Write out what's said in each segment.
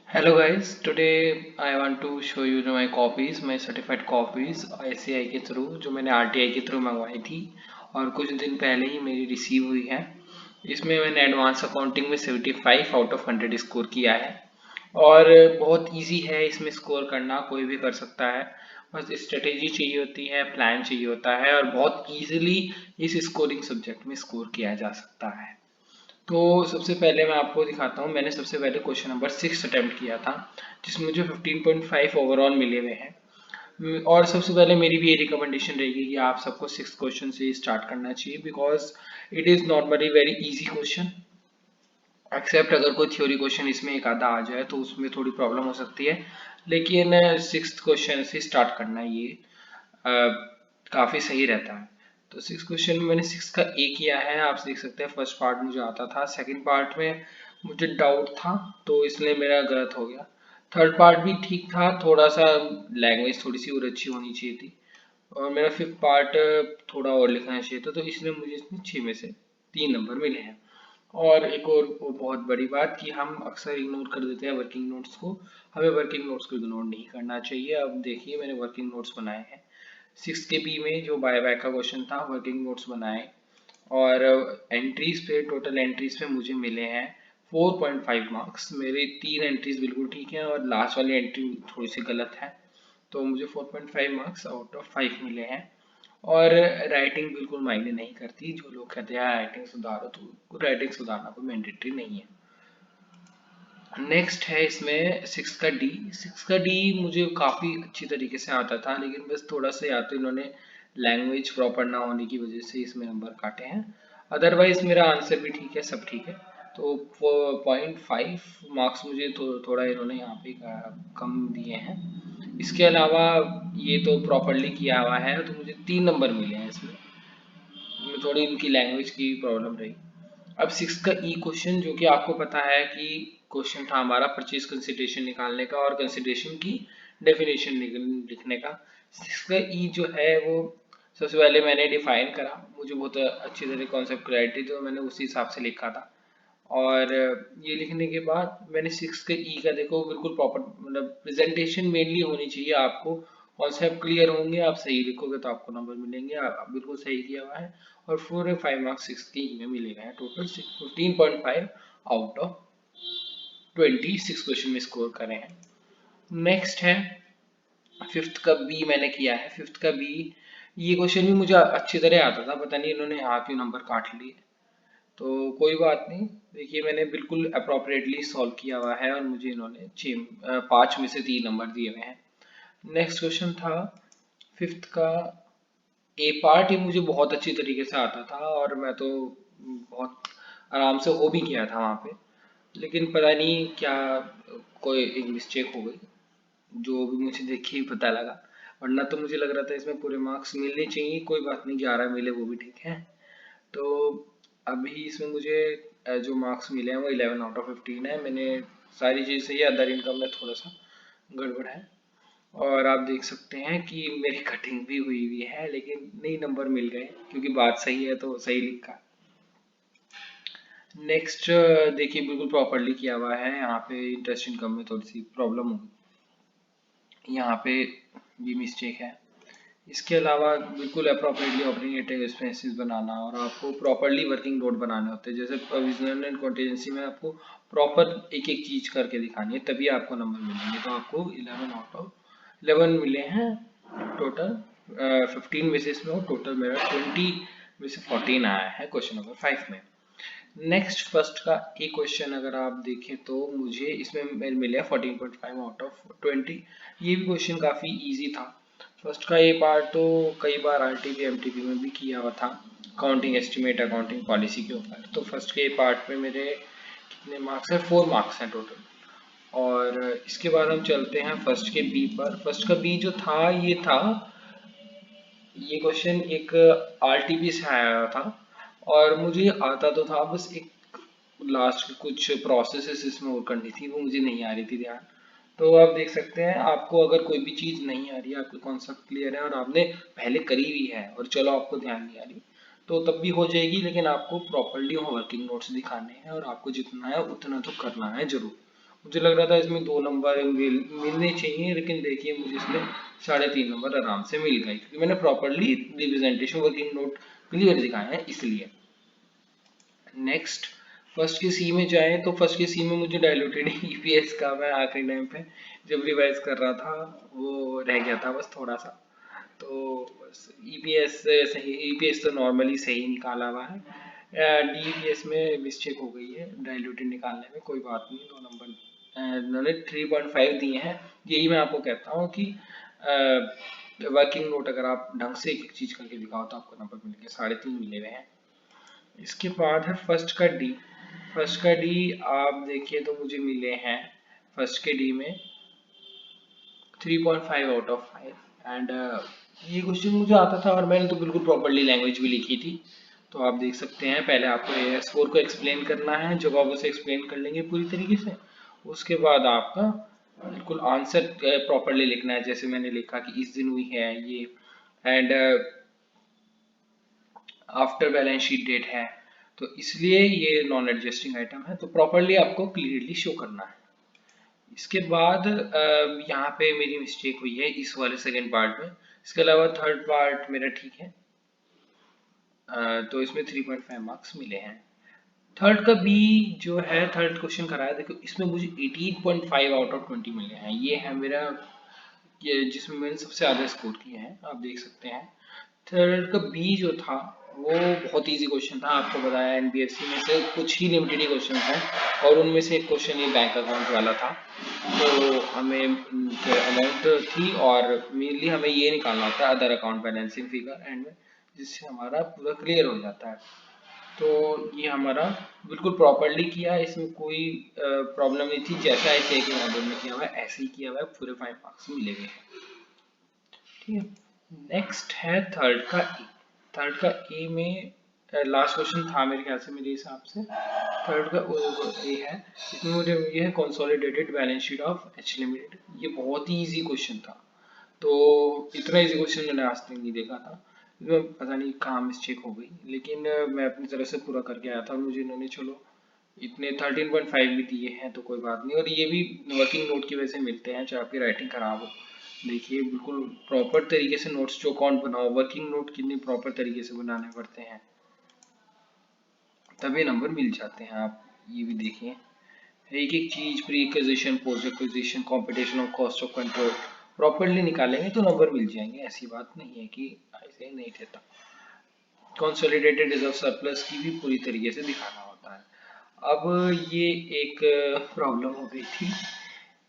Hello guys, today I want to show you my copies, my certified copies ICAI के through जो मैंने RTI के through मंगवाई थी और कुछ दिन पहले ही मेरी रिसीव हुई है। इसमें मैंने एडवांस अकाउंटिंग में 75 आउट ऑफ 100 स्कोर किया है और बहुत इजी है इसमें स्कोर करना, कोई भी कर सकता है। बस स्ट्रेटेजी चाहिए होती है, प्लान चाहिए होता है और बहुत इजीली इस स्कोरिंग सब्जेक्ट में स्कोर किया जा सकता है। तो सबसे पहले मैं आपको दिखाता हूँ, मैंने सबसे पहले क्वेश्चन नंबर 6 अटेम्प्ट किया था जिसमें मुझे 15.5 ओवरऑल मिले हुए हैं। और सबसे पहले मेरी भी ये रिकमेंडेशन रहेगी कि आप सबको 6 क्वेश्चन से स्टार्ट करना चाहिए because it is normally very easy question. Except अगर कोई थ्योरी क्वेश्चन इसमें एक आधा आ जाए तो उसमें थोड़ी प्रॉब्लम हो सकती है, लेकिन 6th क्वेश्चन से स्टार्ट करना ये काफ़ी सही रहता है। तो 6 क्वेश्चन में मैंने 6 का ए किया है, आप देख सकते हैं। फर्स्ट पार्ट मुझे आता था, सेकंड पार्ट में मुझे डाउट था तो इसलिए मेरा गलत हो गया। थर्ड पार्ट भी ठीक था, थोड़ा सा लैंग्वेज थोड़ी सी और अच्छी होनी चाहिए थी। और मेरा फिफ्थ पार्ट थोड़ा और लिखना चाहिए था, तो इसलिए मुझे इसमें 6 में से 3 नंबर मिले हैं। और एक और वो बहुत बड़ी बात कि हम अक्सर इग्नोर कर देते हैं वर्किंग नोट्स को। हमें वर्किंग नोट्स को इग्नोर नहीं करना चाहिए। अब देखिए मैंने वर्किंग नोट्स बनाए हैं। 6 के बी में जो बाय बैक का क्वेश्चन था, वर्किंग नोट्स बनाए और एंट्रीज पे, टोटल एंट्रीज पे मुझे मिले हैं 4.5 मार्क्स। मेरी 3 एंट्रीज बिल्कुल ठीक है और लास्ट वाली एंट्री थोड़ी सी गलत है, तो मुझे 4.5 मार्क्स आउट ऑफ 5 मिले हैं। और राइटिंग बिल्कुल मायने नहीं करती। जो लोग कहते हैं राइटिंग सुधारो, तो राइटिंग सुधारना कोई मैंडेटरी नहीं है। नेक्स्ट है इसमें 6 का डी। 6 का डी मुझे काफ़ी अच्छी तरीके से आता था, लेकिन बस थोड़ा सा या तो इन्होंने लैंग्वेज प्रॉपर ना होने की वजह से इसमें नंबर काटे हैं। अदरवाइज मेरा आंसर भी ठीक है, सब ठीक है। तो 0.5 मार्क्स मुझे थोड़ा इन्होंने यहाँ पे कम दिए हैं। इसके अलावा ये तो प्रॉपरली किया हुआ है, तो मुझे 3 नंबर मिले हैं इसमें। थोड़ी इनकी लैंग्वेज की प्रॉब्लम रही। अब 6 का ई क्वेश्चन, जो कि आपको पता है कि क्वेश्चन था हमारा परचेज कंसिडरेशन निकालने का और कंसिडरेशन की डेफिनेशन लिखने का। 6 का ई जो है वो सबसे पहले मैंने डिफाइन करा। मुझे बहुत अच्छी तरह कॉन्सेप्ट क्लैरिटी, तो मैंने उसी हिसाब से लिखा था। और ये लिखने के बाद मैंने 6 के ई का देखो बिल्कुल प्रॉपर, मतलब प्रेजेंटेशन मेनली होनी चाहिए आपको। कॉन्सेप्ट क्लियर होंगे, आप सही लिखोगे तो आपको नंबर मिलेंगे। आप बिल्कुल सही किया हुआ है और 4 5 मार्क्स 6 के ई में मिले हैं। टोटल 15.5 आउट ऑफ 26 क्वेश्चन में स्कोर करे हैं। नेक्स्ट है फिफ्थ का बी मैंने किया है। फिफ्थ का बी, ये क्वेश्चन भी मुझे अच्छी तरह आता था, पता नहीं इन्होंने यहाँ क्यों नंबर काट लिए। तो कोई बात नहीं। देखिए मैंने बिल्कुल अप्रोप्रिएटली सॉल्व किया हुआ है और मुझे इन्होंने 5 में से 3 नंबर दिए हुए हैं। नेक्स्ट क्वेश्चन था फिफ्थ का ए पार्ट। ये मुझे बहुत अच्छी तरीके से आता था और मैं तो बहुत आराम से हो भी गया था वहाँ पे, लेकिन पता नहीं क्या कोई एक मिस्टेक हो गई, जो भी मुझे देख के ही पता लगा। वरना तो मुझे लग रहा था इसमें पूरे मार्क्स मिलने चाहिए। कोई बात नहीं, 11 मिले वो भी ठीक है। तो अभी इसमें मुझे जो मार्क्स मिले हैं वो 11 आउट ऑफ 15 है। मैंने सारी चीज़ सही है, अदर इनकम में थोड़ा सा गड़बड़ है। और आप देख सकते हैं कि मेरी कटिंग भी हुई हुई है, लेकिन नहीं नंबर मिल गए क्योंकि बात सही है तो सही लिखा। नेक्स्ट देखिए बिल्कुल प्रॉपरली किया हुआ है। यहाँ पे इंटरेस्ट इनकम में थोड़ी सी प्रॉब्लम होगी, यहाँ पे भी मिस्टेक है। इसके अलावा बिल्कुल अप्रोप्रिएटली ऑपरेटिंग एक्सपेंसेस बनाना और आपको प्रॉपरली वर्किंग नोट बनाने होते हैं। जैसे प्रोविजनल एंड कॉन्टीजेंसी में आपको प्रॉपर एक एक चीज करके दिखानी है, तभी आपको नंबर मिलेंगे। तो आपको 11 आउट ऑफ 11 मिले हैं टोटल। 15 में से इसमें और टोटल मेरा 20 में से 14 आया है क्वेश्चन नंबर 5 में। नेक्स्ट फर्स्ट का एक क्वेश्चन अगर आप देखें तो मुझे इसमें मिले 14.5 आउट ऑफ 20। ये भी क्वेश्चन काफ़ी इजी था। फर्स्ट का ये पार्ट तो कई बार आरटीपी एमटीपी में भी किया हुआ था, अकाउंटिंग एस्टिमेट, अकाउंटिंग पॉलिसी के ऊपर। तो फर्स्ट के पार्ट में मेरे कितने मार्क्स हैं? 4 मार्क्स हैं टोटल। और इसके बाद हम चलते हैं फर्स्ट के बी पर। फर्स्ट का बी जो था, ये था, ये क्वेश्चन एक आरटीपी से आया था और मुझे आता तो था, बस एक लास्ट कुछ प्रोसेसेस इसमें और करनी थी, वो मुझे नहीं आ रही थी ध्यान। तो आप देख सकते हैं, आपको अगर कोई भी चीज़ नहीं आ रही है, आपको कॉन्सेप्ट क्लियर है और आपने पहले करी हुई है और चलो आपको ध्यान नहीं आ रही, तो तब भी हो जाएगी। लेकिन आपको प्रॉपरली वर्किंग नोट्स दिखाने हैं और आपको जितना है उतना तो करना है जरूर। मुझे लग रहा था इसमें 2 नंबर मिलने चाहिए, लेकिन देखिए मुझे इसमें 3.5 नंबर आराम से मिल गए, क्योंकि मैंने properly representation working note clear दिखाए हैं इसलिए। नेक्स्ट फर्स्ट के सी में जाएं तो फर्स्ट के सी में मुझे डायलूटेड ईपीएस का मैं आखिरी टाइम पे जब रिवाइज कर रहा था वो रह गया था बस थोड़ा सा। तो बस ईपीएस सही, ईपीएस तो नॉर्मली सही निकाला हुआ है, डीईपीएस में मिस्टेक हो गई है डायलूटेड निकालने में, कोई बात नहीं, 2 नंबर उन्होंने 3.5 दिए हैं। यही मैं आपको कहता हूँ कि वर्किंग नोट अगर आप ढंग से एक एक चीज करके दिखाओ तो आपको नंबर मिलेंगे, 3.5 मिले हुए हैं। इसके बाद है फर्स्ट का डी। फर्स्ट का डी आप देखिए तो मुझे मिले हैं फर्स्ट के डी में 3.5 आउट ऑफ 5 एंड ये क्वेश्चन मुझे आता था और मैंने तो बिल्कुल प्रॉपरली लैंग्वेज भी लिखी थी। तो आप देख सकते हैं पहले आपको स्कोर को एक्सप्लेन करना है, जवाब उसे एक्सप्लेन कर लेंगे पूरी तरीके से, उसके बाद आपका बिल्कुल आंसर प्रॉपरली लिखना है, जैसे मैंने लिखा कि इस दिन हुई है ये and after balance sheet date है, तो इसलिए ये नॉन एडजस्टिंग आइटम है, तो प्रॉपरली आपको क्लियरली शो करना है। इसके बाद यहाँ पे मेरी मिस्टेक हुई है इस वाले सेकंड पार्ट में, इसके अलावा थर्ड पार्ट मेरा ठीक है। तो इसमें 3.5 मार्क्स मिले हैं। थर्ड का बी जो है, थर्ड क्वेश्चन कराया, देखो इसमें मुझे 18.5 आउट ऑफ 20 मिले हैं, ये है मेरा, ये जिसमें मैंने सबसे ज़्यादा स्कोर किए हैं, आप देख सकते हैं। थर्ड का बी जो था वो बहुत इजी क्वेश्चन था, आपको बताया एनबीएफसी में से कुछ ही लिमिटेड ही क्वेश्चन है और उनमें से एक क्वेश्चन ये बैंक अकाउंट वाला था। तो हमें अमाउंट थी और मेनली हमें ये निकालना होता है other account balancing figure and में, जिससे हमारा पूरा क्लियर हो जाता है। तो ये हमारा बिल्कुल प्रॉपरली किया, इसमें कोई प्रॉब्लम नहीं थी, जैसा ऐसे एक मॉडल में किया हुआ है ऐसे ही किया हुआ है, पूरे 5 मार्क्स मिलेंगे। ठीक है, नेक्स्ट है थर्ड का ए। थर्ड का ए में लास्ट क्वेश्चन था मेरे ख्याल से, मेरे हिसाब से थर्ड का ए है, इसमें मुझे ये है consolidated balance sheet of H limited, ये बहुत ही इजी क्वेश्चन था, तो इतना इजी क्वेश्चन मैंने आज तक नहीं देखा था, इसमें पता नहीं कहाँ मिस्टेक हो गई, लेकिन मैं अपनी तरफ से पूरा करके आया था, मुझे इन्होंने चलो इतने 13.5 भी दिए हैं तो कोई बात नहीं, और ये भी वर्किंग नोट की वजह से मिलते हैं चाहे आपकी राइटिंग खराब हो। देखिए बिल्कुल प्रॉपर तरीके से नोट्स जो अकाउंट बनाओ, वर्किंग नोट कितनी प्रॉपर तरीके से बनाने पड़ते हैं तभी नंबर मिल जाते हैं, आप ये भी देखिए एक एक चीज, pre acquisition, post acquisition, competition और कॉस्ट ऑफ कंट्रोल प्रॉपरली निकालेंगे तो नंबर मिल जाएंगे, ऐसी बात नहीं है कि ऐसे नहीं देता। कंसोलिडेटेड रिजर्व सरप्लस की भी पूरी तरीके से दिखाना होता है। अब ये एक प्रॉब्लम हो गई थी,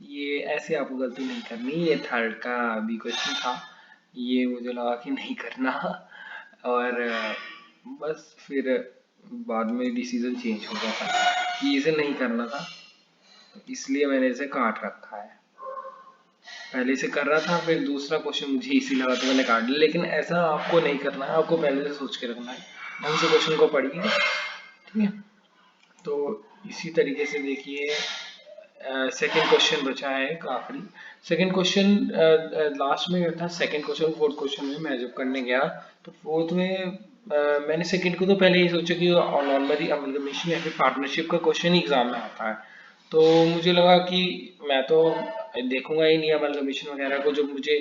ये ऐसे आपको गलती नहीं करनी, ये थर्ड का भी क्वेश्चन था, ये मुझे लगा कि नहीं करना और बस फिर बाद में डिसीजन चेंज हो गया था कि इसे नहीं करना था, इसलिए मैंने इसे काट रखा है। पहले से कर रहा था, फिर दूसरा क्वेश्चन मुझे इसी लगा तो मैंने काट लिया, लेकिन ऐसा आपको नहीं करना है, आपको पहले से सोच के रखना है, ढंग से क्वेश्चन को पढ़िए। ठीक है, तो इसी तरीके से देखिए सेकंड क्वेश्चन बचा है एक आखिरी। सेकंड क्वेश्चन लास्ट में था, सेकंड क्वेश्चन फोर्थ क्वेश्चन में मैं जब करने गया तो फोर्थ में मैंने सेकंड को तो पहले ही सोचा कि नॉर्मली अमलगमेशन या फिर पार्टनरशिप का क्वेश्चन ही एग्जाम में आता है, तो मुझे लगा कि मैं तो देखूंगा ही नहीं अमलगमेशन वगैरह को, जब मुझे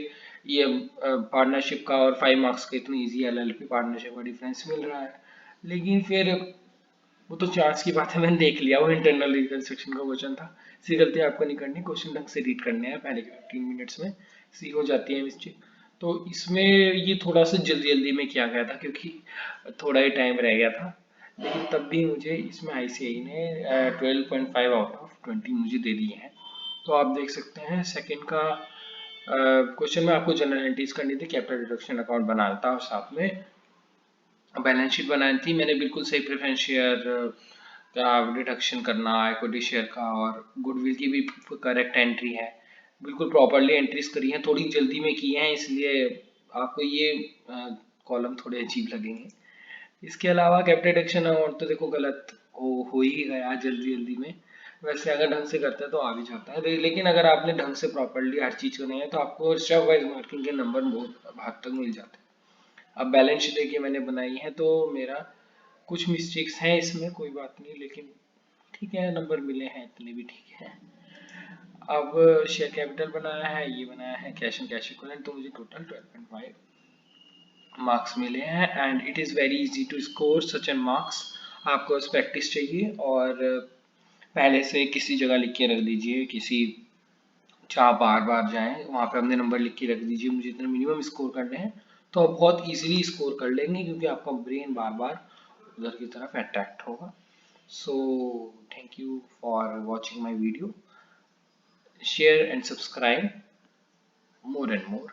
ये पार्टनरशिप का और 5 मार्क्स का इतनी इजी एलएलपी पार्टनरशिप का डिफरेंस मिल रहा है। लेकिन फिर वो तो चांस की बात है, मैंने देख लिया वो इंटरनल रिकंस्ट्रक्शन का क्वेश्चन था, सी गलती आपको नहीं करनी, क्वेश्चन ढंग से रीड करने हैं पहले के 15 मिनट्स में, सी हो जाती है मिस्टेक। तो इसमें ये थोड़ा सा जल्दी जल्दी में किया गया था क्योंकि थोड़ा ही टाइम रह गया था, लेकिन तब भी मुझे इसमें आईसीआई ने 12.5 आउट ऑफ 20 मुझे दे दिए हैं। तो आप देख सकते हैं सेकंड का क्वेश्चन में आपको जनरल एंट्रीज करनी थी, कैपिटल रिडक्शन अकाउंट बनाना था और साथ में बैलेंस शीट बनानी थी, मैंने बिल्कुल सही प्रेफरेंस शेयर का डिडक्शन करना, इक्विटी शेयर का, और गुडविल की भी करेक्ट एंट्री है, बिल्कुल प्रॉपरली एंट्रीज करी हैं, थोड़ी जल्दी में की हैं इसलिए आपको ये कॉलम थोड़े अजीब लगेंगे। इसके अलावा कैपिटल डिडक्शन अमाउंट तो देखो गलत हो ही गया जल्दी जल्दी में, वैसे अगर ढंग से करते हैं तो आ भी जाता है, लेकिन अगर आपने ढंग से प्रॉपरली हर चीज़ को नहीं है तो आपको स्टेप वाइज मार्किंग के नंबर बहुत हद तक मिल जाते हैं। अब बैलेंस शीट देखिए मैंने बनाई है तो मेरा कुछ मिस्टेक्स हैं इसमें, कोई बात नहीं, लेकिन ठीक है नंबर मिले हैं इतने भी ठीक है। अब शेयर कैपिटल बनाया है, ये बनाया है कैश एंड कैश इक्विवेलेंट, तो मुझे टोटल 12.5 मार्क्स मिले हैं। And it is very easy to score such and marks. आपको बस प्रैक्टिस चाहिए और पहले से किसी जगह लिख के रख दीजिए, किसी जहाँ बार बार जाएं वहाँ पे अपने नंबर लिख के रख दीजिए, मुझे इतना मिनिमम स्कोर करने हैं, तो आप बहुत इजीली स्कोर कर लेंगे क्योंकि आपका ब्रेन बार बार उधर की तरफ अट्रैक्ट होगा। So thank you for watching my video, share and subscribe more and more.